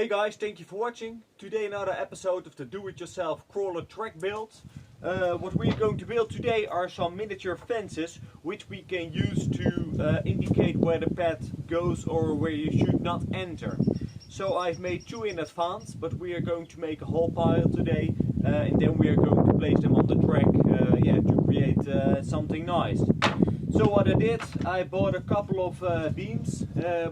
Hey guys, thank you for watching. Today another episode of the do-it-yourself crawler track build. What we're going to build today are some miniature fences which we can use to indicate where the pet goes or where you should not enter. So I've made two in advance, but we are going to make a whole pile today and then we are going to place them on the track to create something nice. So what I did, I bought a couple of beams,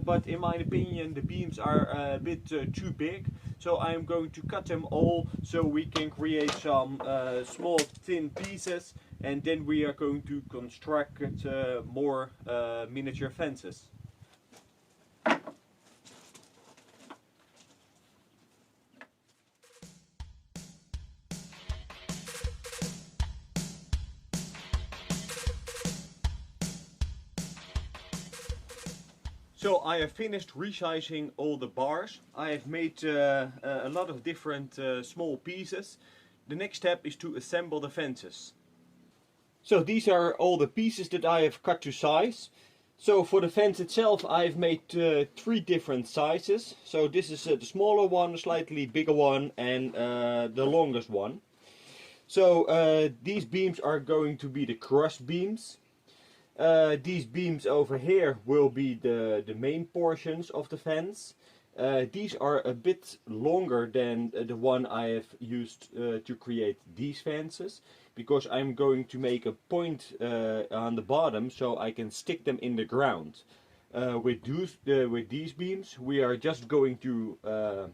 but in my opinion the beams are a bit too big. So I'm going to cut them all so we can create some small thin pieces, and then we are going to construct more miniature fences. So I have finished resizing all the bars. I have made a lot of different small pieces. The next step is to assemble the fences. So these are all the pieces that I have cut to size. So for the fence itself I've made three different sizes. So this is the smaller one, slightly bigger one, and the longest one. So these beams are going to be the cross beams. These beams over here will be the main portions of the fence. These are a bit longer than the one I have used to create these fences, because I'm going to make a point on the bottom so I can stick them in the ground. With these beams we are just going to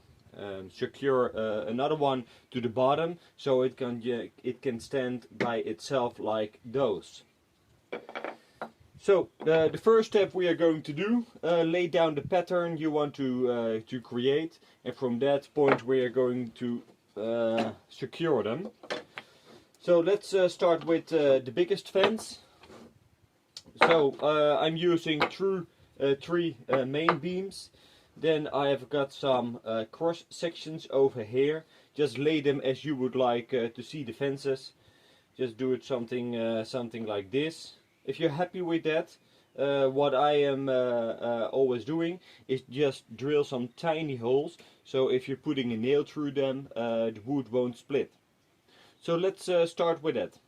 secure another one to the bottom so it can stand by itself like those. So the first step we are going to do, lay down the pattern you want to create, and from that point we are going to secure them. So let's start with the biggest fence. So I'm using three main beams. Then I have got some cross sections over here. Just lay them as you would like to see the fences. Just do it something like this. If you're happy with that, what I am always doing is just drill some tiny holes, so if you're putting a nail through them, the wood won't split. So let's start with that.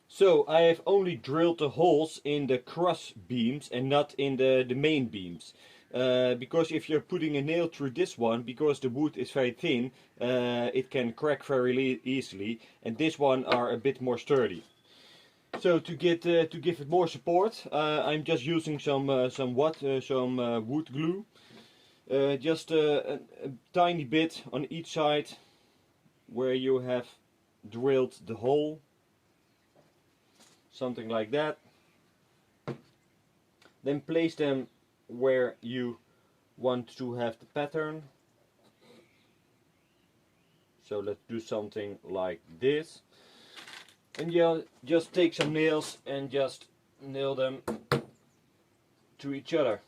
So I have only drilled the holes in the cross beams and not in the main beams. Because if you're putting a nail through this one, because the wood is very thin, it can crack very easily, and this one are a bit more sturdy. So to give it more support, I'm just using some wood glue, just a tiny bit on each side where you have drilled the hole, something like that. Then place them where you want to have the pattern. So let's do something like this, and you just take some nails and just nail them to each other.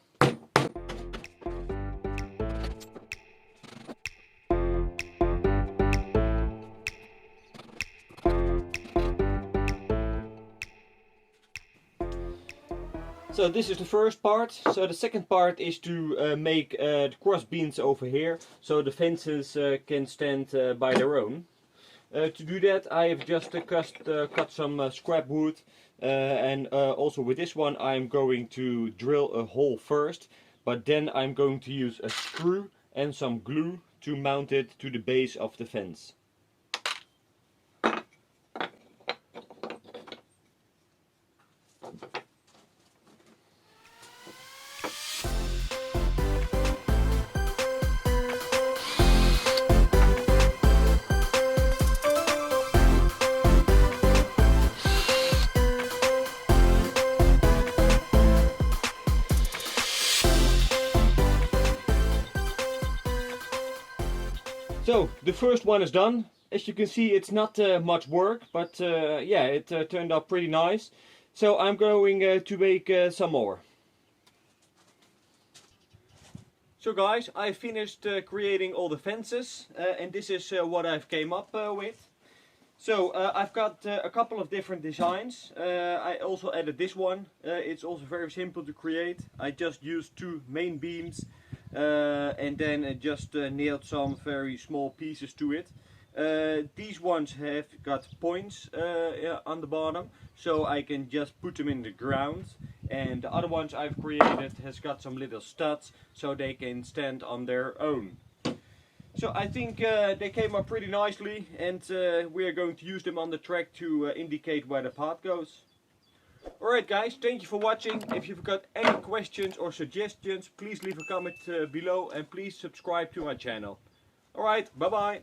So this is the first part. So the second part is to make the cross beams over here, so the fences can stand by their own. To do that I have just cut some scrap wood, and also with this one I'm going to drill a hole first, but then I'm going to use a screw and some glue to mount it to the base of the fence. So the first one is done. As you can see, it's not much work, but yeah, it turned out pretty nice. So I'm going to make some more. So guys, I finished creating all the fences, and this is what I've came up with. So I've got a couple of different designs. I also added this one. It's also very simple to create. I just used 2 main beams and then just nailed some very small pieces to it. These ones have got points on the bottom, so I can just put them in the ground. And the other ones I've created has got some little studs, so they can stand on their own. So I think they came up pretty nicely, and we are going to use them on the track to indicate where the path goes. Alright guys, thank you for watching. If you've got any questions or suggestions, please leave a comment below and please subscribe to my channel. Alright, bye bye.